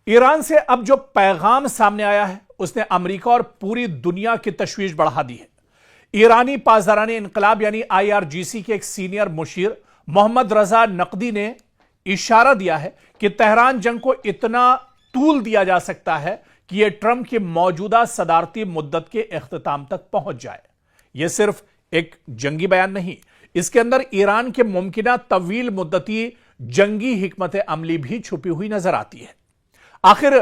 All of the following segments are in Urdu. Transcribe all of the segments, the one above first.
ایران سے اب جو پیغام سامنے آیا ہے اس نے امریکہ اور پوری دنیا کی تشویش بڑھا دی ہے۔ ایرانی پاسداران انقلاب یعنی IRGC کے ایک سینئر مشیر محمد رضا نقدی نے اشارہ دیا ہے کہ تہران جنگ کو اتنا طول دیا جا سکتا ہے کہ یہ ٹرمپ کی موجودہ صدارتی مدت کے اختتام تک پہنچ جائے۔ یہ صرف ایک جنگی بیان نہیں، اس کے اندر ایران کے ممکنہ طویل مدتی جنگی حکمت عملی بھی چھپی ہوئی نظر آتی ہے۔ آخر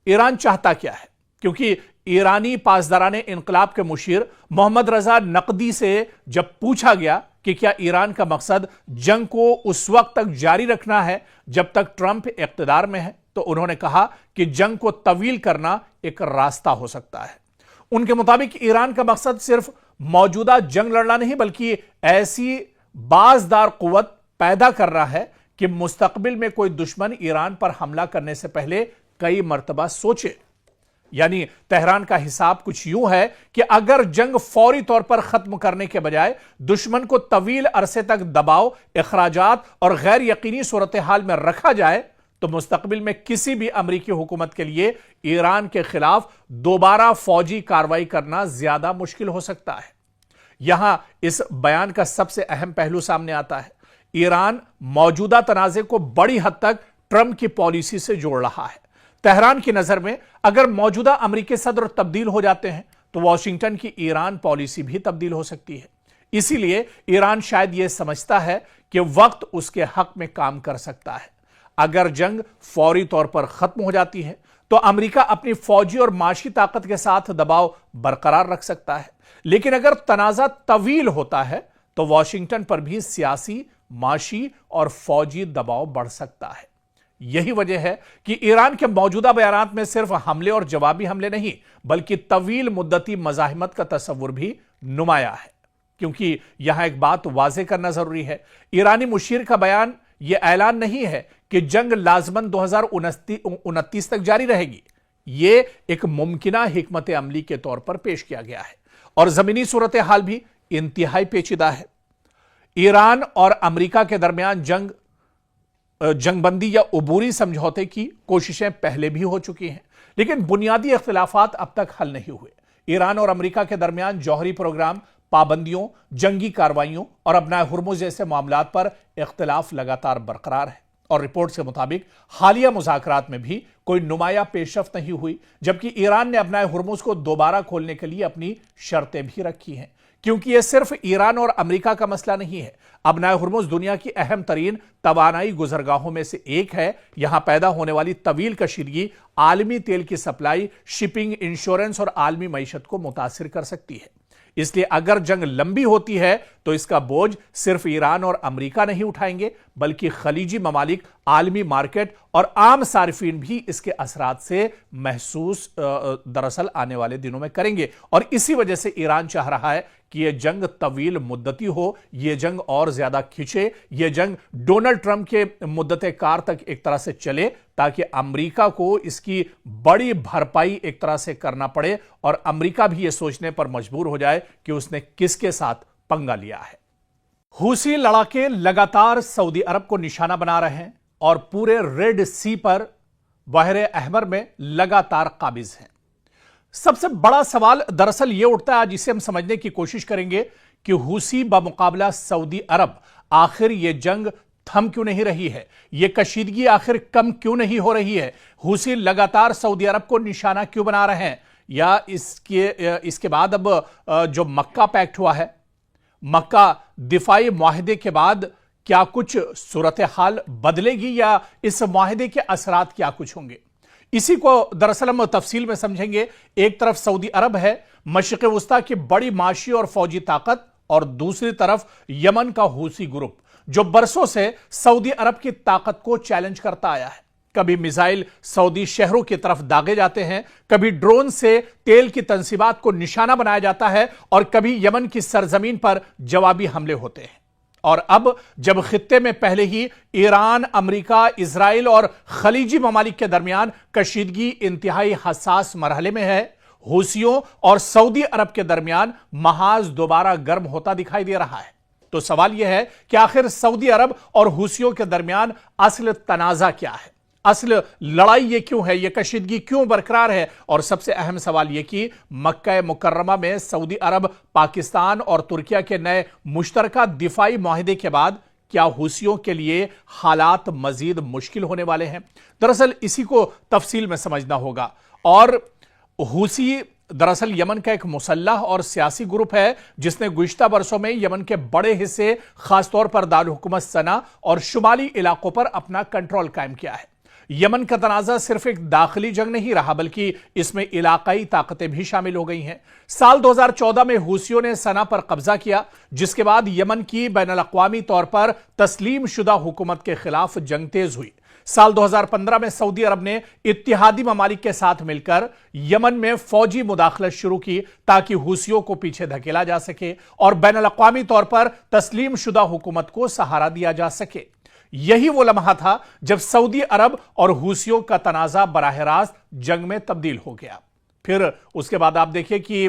ایران چاہتا کیا ہے؟ کیونکہ ایرانی پاسداران انقلاب کے مشیر محمد رضا نقدی سے جب پوچھا گیا کہ کیا ایران کا مقصد جنگ کو اس وقت تک جاری رکھنا ہے جب تک ٹرمپ اقتدار میں ہے، تو انہوں نے کہا کہ جنگ کو طویل کرنا ایک راستہ ہو سکتا ہے۔ ان کے مطابق ایران کا مقصد صرف موجودہ جنگ لڑنا نہیں بلکہ ایسی بازدار قوت پیدا کر رہا ہے کہ مستقبل میں کوئی دشمن ایران پر حملہ کرنے سے پہلے کئی مرتبہ سوچے۔ یعنی تہران کا حساب کچھ یوں ہے کہ اگر جنگ فوری طور پر ختم کرنے کے بجائے دشمن کو طویل عرصے تک دباؤ، اخراجات اور غیر یقینی صورتحال میں رکھا جائے تو مستقبل میں کسی بھی امریکی حکومت کے لیے ایران کے خلاف دوبارہ فوجی کارروائی کرنا زیادہ مشکل ہو سکتا ہے۔ یہاں اس بیان کا سب سے اہم پہلو سامنے آتا ہے۔ ایران موجودہ تنازع کو بڑی حد تک ٹرمپ کی پالیسی سے جوڑ رہا ہے۔ تہران کی نظر میں اگر موجودہ امریکی صدر تبدیل ہو جاتے ہیں تو واشنگٹن کی ایران پالیسی بھی تبدیل ہو سکتی ہے۔ اسی لیے ایران شاید یہ سمجھتا ہے کہ وقت اس کے حق میں کام کر سکتا ہے۔ اگر جنگ فوری طور پر ختم ہو جاتی ہے تو امریکہ اپنی فوجی اور معاشی طاقت کے ساتھ دباؤ برقرار رکھ سکتا ہے، لیکن اگر تنازع طویل ہوتا ہے تو واشنگٹن پر بھی سیاسی، معاشی اور فوجی دباؤ بڑھ سکتا ہے۔ یہی وجہ ہے کہ ایران کے موجودہ بیانات میں صرف حملے اور جوابی حملے نہیں بلکہ طویل مدتی مزاحمت کا تصور بھی نمایاں ہے۔ کیونکہ یہاں ایک بات واضح کرنا ضروری ہے، ایرانی مشیر کا بیان یہ اعلان نہیں ہے کہ جنگ لازماً 2029 تک جاری رہے گی۔ یہ ایک ممکنہ حکمت عملی کے طور پر پیش کیا گیا ہے اور زمینی صورتحال بھی انتہائی پیچیدہ ہے۔ ایران اور امریکہ کے درمیان جنگ بندی یا عبوری سمجھوتے کی کوششیں پہلے بھی ہو چکی ہیں، لیکن بنیادی اختلافات اب تک حل نہیں ہوئے۔ ایران اور امریکہ کے درمیان جوہری پروگرام، پابندیوں، جنگی کارروائیوں اور ابنائے ہرمز جیسے معاملات پر اختلاف لگاتار برقرار ہے، اور رپورٹس کے مطابق حالیہ مذاکرات میں بھی کوئی نمایاں پیش رفت نہیں ہوئی، جبکہ ایران نے ابنائے ہرمز کو دوبارہ کھولنے کے لیے اپنی شرطیں بھی رکھی ہیں۔ کیونکہ یہ صرف ایران اور امریکہ کا مسئلہ نہیں ہے، ابنائے ہرمز دنیا کی اہم ترین توانائی گزرگاہوں میں سے ایک ہے۔ یہاں پیدا ہونے والی طویل کشیدگی عالمی تیل کی سپلائی، شپنگ، انشورنس اور عالمی معیشت کو متاثر کر سکتی ہے۔ اس لیے اگر جنگ لمبی ہوتی ہے تو اس کا بوجھ صرف ایران اور امریکہ نہیں اٹھائیں گے بلکہ خلیجی ممالک، عالمی مارکیٹ اور عام صارفین بھی اس کے اثرات سے محسوس دراصل آنے والے دنوں میں کریں گے، اور اسی وجہ سے ایران چاہ رہا ہے کہ یہ جنگ طویل مدتی ہو، یہ جنگ اور زیادہ کھچے، یہ جنگ ڈونلڈ ٹرمپ کے مدت کار تک ایک طرح سے چلے تاکہ امریکہ کو اس کی بڑی بھرپائی ایک طرح سے کرنا پڑے اور امریکہ بھی یہ سوچنے پر مجبور ہو جائے کہ اس نے کس کے ساتھ پنگا لیا ہے۔ حوثی لڑاکے لگاتار سعودی عرب کو نشانہ بنا رہے ہیں اور پورے ریڈ سی پر بحر احمر میں لگاتار قابض ہیں۔ سب سے بڑا سوال دراصل یہ اٹھتا ہے، جسے ہم سمجھنے کی کوشش کریں گے کہ حوثی بمقابلہ سعودی عرب آخر یہ جنگ تھم کیوں نہیں رہی ہے، یہ کشیدگی آخر کم کیوں نہیں ہو رہی ہے، حوثی لگاتار سعودی عرب کو نشانہ کیوں بنا رہے ہیں، یا اس کے بعد اب جو مکہ پیکٹ ہوا ہے، مکہ دفاعی معاہدے کے بعد کیا کچھ صورتحال بدلے گی یا اس معاہدے کے اثرات کیا کچھ ہوں گے؟ اسی کو دراصل ہم تفصیل میں سمجھیں گے۔ ایک طرف سعودی عرب ہے، مشرق وسطیٰ کی بڑی معاشی اور فوجی طاقت، اور دوسری طرف یمن کا حوثی گروپ جو برسوں سے سعودی عرب کی طاقت کو چیلنج کرتا آیا ہے۔ کبھی میزائل سعودی شہروں کی طرف داغے جاتے ہیں، کبھی ڈرون سے تیل کی تنصیبات کو نشانہ بنایا جاتا ہے، اور کبھی یمن کی سرزمین پر جوابی حملے ہوتے ہیں۔ اور اب جب خطے میں پہلے ہی ایران، امریکہ، اسرائیل اور خلیجی ممالک کے درمیان کشیدگی انتہائی حساس مرحلے میں ہے، حوثیوں اور سعودی عرب کے درمیان محاذ دوبارہ گرم ہوتا دکھائی دے رہا ہے۔ تو سوال یہ ہے کہ آخر سعودی عرب اور حوثیوں کے درمیان اصل تنازع کیا ہے؟ اصل لڑائی یہ کیوں ہے، یہ کشیدگی کیوں برقرار ہے، اور سب سے اہم سوال یہ کہ مکہ مکرمہ میں سعودی عرب، پاکستان اور ترکیہ کے نئے مشترکہ دفاعی معاہدے کے بعد کیا حوثیوں کے لیے حالات مزید مشکل ہونے والے ہیں؟ دراصل اسی کو تفصیل میں سمجھنا ہوگا۔ اور حوثی دراصل یمن کا ایک مسلح اور سیاسی گروپ ہے جس نے گزشتہ برسوں میں یمن کے بڑے حصے، خاص طور پر دارالحکومت سنا اور شمالی علاقوں پر اپنا کنٹرول قائم کیا ہے۔ یمن کا تنازع صرف ایک داخلی جنگ نہیں رہا بلکہ اس میں علاقائی طاقتیں بھی شامل ہو گئی ہیں۔ سال 2014 میں حوثیوں نے سنا پر قبضہ کیا، جس کے بعد یمن کی بین الاقوامی طور پر تسلیم شدہ حکومت کے خلاف جنگ تیز ہوئی۔ سال 2015 میں سعودی عرب نے اتحادی ممالک کے ساتھ مل کر یمن میں فوجی مداخلت شروع کی تاکہ حوثیوں کو پیچھے دھکیلا جا سکے اور بین الاقوامی طور پر تسلیم شدہ حکومت کو سہارا دیا جا سکے۔ یہی وہ لمحہ تھا جب سعودی عرب اور حوثیوں کا تنازع براہ راست جنگ میں تبدیل ہو گیا۔ پھر اس کے بعد آپ دیکھیں کہ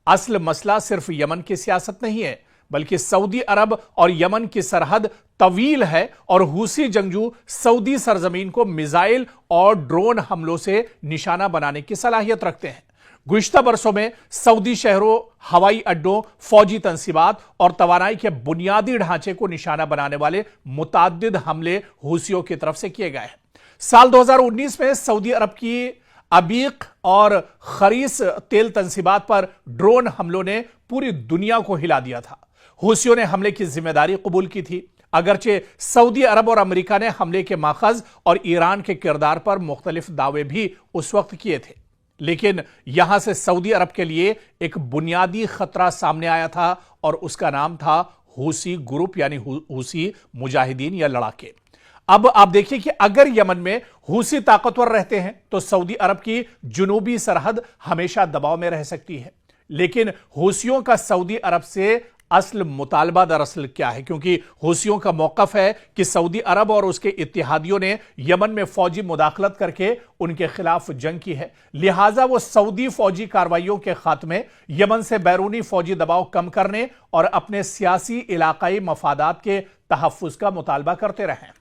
اصل مسئلہ صرف یمن کی سیاست نہیں ہے بلکہ سعودی عرب اور یمن کی سرحد طویل ہے اور حوثی جنگجو سعودی سرزمین کو میزائل اور ڈرون حملوں سے نشانہ بنانے کی صلاحیت رکھتے ہیں۔ گزشتہ برسوں میں سعودی شہروں، ہوائی اڈوں، فوجی تنصیبات اور توانائی کے بنیادی ڈھانچے کو نشانہ بنانے والے متعدد حملے حوثیوں کی طرف سے کیے گئے ہیں۔ سال 2019 میں سعودی عرب کی عبیق اور خریس تیل تنصیبات پر ڈرون حملوں نے پوری دنیا کو ہلا دیا تھا۔ حوثیوں نے حملے کی ذمہ داری قبول کی تھی، اگرچہ سعودی عرب اور امریکہ نے حملے کے ماخذ اور ایران کے کردار پر مختلف دعوے بھی اس وقت کیے تھے، لیکن یہاں سے سعودی عرب کے لیے ایک بنیادی خطرہ سامنے آیا تھا اور اس کا نام تھا حوثی گروپ، یعنی حوثی مجاہدین یا لڑاکے۔ اب آپ دیکھیں کہ اگر یمن میں حوثی طاقتور رہتے ہیں تو سعودی عرب کی جنوبی سرحد ہمیشہ دباؤ میں رہ سکتی ہے، لیکن حوثیوں کا سعودی عرب سے اصل مطالبہ دراصل کیا ہے؟ کیونکہ حوثیوں کا موقف ہے کہ سعودی عرب اور اس کے اتحادیوں نے یمن میں فوجی مداخلت کر کے ان کے خلاف جنگ کی ہے، لہٰذا وہ سعودی فوجی کارروائیوں کے خاتمے، یمن سے بیرونی فوجی دباؤ کم کرنے اور اپنے سیاسی علاقائی مفادات کے تحفظ کا مطالبہ کرتے رہیں۔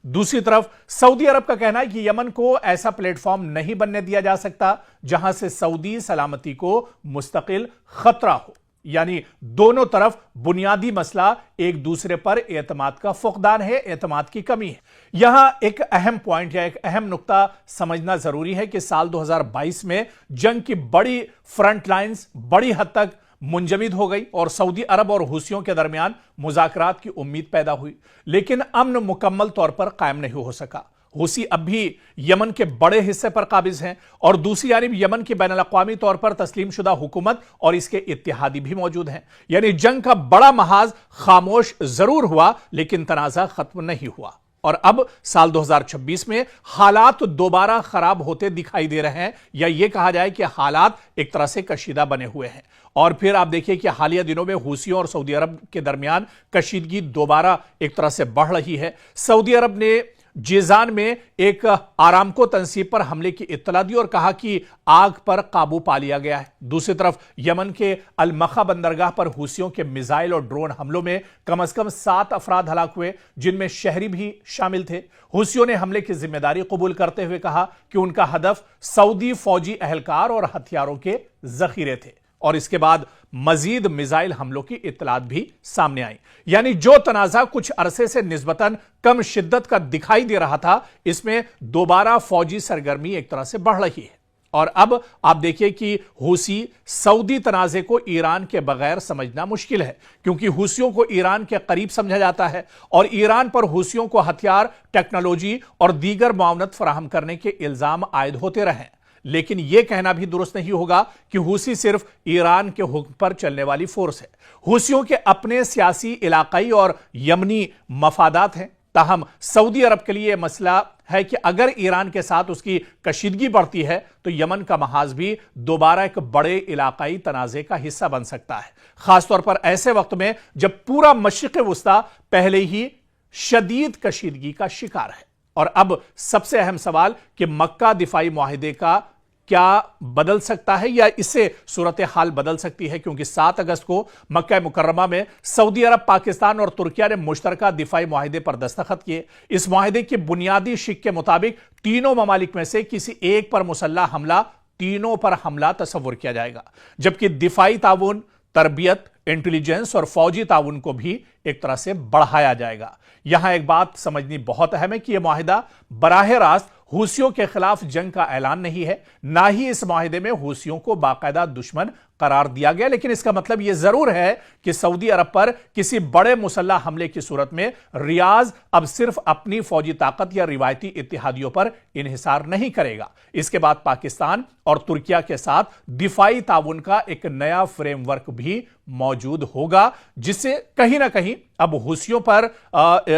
دوسری طرف سعودی عرب کا کہنا ہے کہ یمن کو ایسا پلیٹ فارم نہیں بننے دیا جا سکتا جہاں سے سعودی سلامتی کو مستقل خطرہ ہو، یعنی دونوں طرف بنیادی مسئلہ ایک دوسرے پر اعتماد کا فقدان ہے، اعتماد کی کمی ہے۔ یہاں ایک اہم پوائنٹ یا ایک اہم نقطہ سمجھنا ضروری ہے کہ سال 2022 میں جنگ کی بڑی فرنٹ لائنز بڑی حد تک منجمد ہو گئی اور سعودی عرب اور حوثیوں کے درمیان مذاکرات کی امید پیدا ہوئی، لیکن امن مکمل طور پر قائم نہیں ہو سکا۔ حوثی اب بھی یمن کے بڑے حصے پر قابض ہیں اور دوسری جانب یمن کی بین الاقوامی طور پر تسلیم شدہ حکومت اور اس کے اتحادی بھی موجود ہیں، یعنی جنگ کا بڑا محاذ خاموش ضرور ہوا لیکن تنازع ختم نہیں ہوا۔ اور اب سال 2026 میں حالات دوبارہ خراب ہوتے دکھائی دے رہے ہیں، یا یہ کہا جائے کہ حالات ایک طرح سے کشیدہ بنے ہوئے ہیں۔ اور پھر آپ دیکھیں کہ حالیہ دنوں میں حوثیوں اور سعودی عرب کے درمیان کشیدگی دوبارہ ایک طرح سے بڑھ رہی ہے۔ سعودی عرب نے جیزان میں ایک آرامکو تنصیب پر حملے کی اطلاع دی اور کہا کہ آگ پر قابو پا لیا گیا ہے۔ دوسری طرف یمن کے المخا بندرگاہ پر حوثیوں کے میزائل اور ڈرون حملوں میں کم از کم 7 افراد ہلاک ہوئے، جن میں شہری بھی شامل تھے۔ حوثیوں نے حملے کی ذمہ داری قبول کرتے ہوئے کہا کہ ان کا ہدف سعودی فوجی اہلکار اور ہتھیاروں کے ذخیرے تھے، اور اس کے بعد مزید میزائل حملوں کی اطلاعات بھی سامنے آئیں۔ یعنی جو تنازع کچھ عرصے سے نسبتاً کم شدت کا دکھائی دے رہا تھا، اس میں دوبارہ فوجی سرگرمی ایک طرح سے بڑھ رہی ہے۔ اور اب آپ دیکھیں کہ حوثی سعودی تنازع کو ایران کے بغیر سمجھنا مشکل ہے، کیونکہ حوثیوں کو ایران کے قریب سمجھا جاتا ہے اور ایران پر حوثیوں کو ہتھیار، ٹیکنالوجی اور دیگر معاونت فراہم کرنے کے الزام عائد ہوتے رہے۔ لیکن یہ کہنا بھی درست نہیں ہوگا کہ حوثی صرف ایران کے حکم پر چلنے والی فورس ہے۔ حوثیوں کے اپنے سیاسی، علاقائی اور یمنی مفادات ہیں، تاہم سعودی عرب کے لیے یہ مسئلہ ہے کہ اگر ایران کے ساتھ اس کی کشیدگی بڑھتی ہے تو یمن کا محاذ بھی دوبارہ ایک بڑے علاقائی تنازع کا حصہ بن سکتا ہے، خاص طور پر ایسے وقت میں جب پورا مشرق وسطی پہلے ہی شدید کشیدگی کا شکار ہے۔ اور اب سب سے اہم سوال کہ مکہ دفاعی معاہدے کا کیا بدل سکتا ہے یا اس سے صورتحال بدل سکتی ہے؟ کیونکہ 7 اگست کو مکہ مکرمہ میں سعودی عرب، پاکستان اور ترکیہ نے مشترکہ دفاعی معاہدے پر دستخط کیے۔ اس معاہدے کی بنیادی شق کے مطابق تینوں ممالک میں سے کسی ایک پر مسلح حملہ تینوں پر حملہ تصور کیا جائے گا، جبکہ دفاعی تعاون، تربیت، انٹیلیجنس اور فوجی تعاون کو بھی ایک طرح سے بڑھایا جائے گا۔ یہاں ایک بات سمجھنی بہت اہم ہے کہ یہ معاہدہ براہ راست حوثیوں کے خلاف جنگ کا اعلان نہیں ہے، نہ ہی اس معاہدے میں حوثیوں کو باقاعدہ دشمن قرار دیا گیا، لیکن اس کا مطلب یہ ضرور ہے کہ سعودی عرب پر کسی بڑے مسلح حملے کی صورت میں ریاض اب صرف اپنی فوجی طاقت یا روایتی اتحادیوں پر انحصار نہیں کرے گا۔ اس کے بعد پاکستان اور ترکیہ کے ساتھ دفاعی تعاون کا ایک نیا فریم ورک بھی موجود ہوگا، جس سے کہیں نہ کہیں اب حوثیوں پر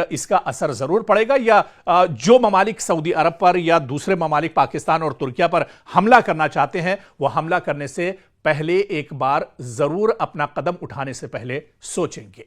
اس کا اثر ضرور پڑے گا، یا جو ممالک سعودی عرب پر یا دوسرے ممالک پاکستان اور ترکیہ پر حملہ کرنا چاہتے ہیں وہ حملہ کرنے سے پہلے ایک بار ضرور اپنا قدم اٹھانے سے پہلے سوچیں گے۔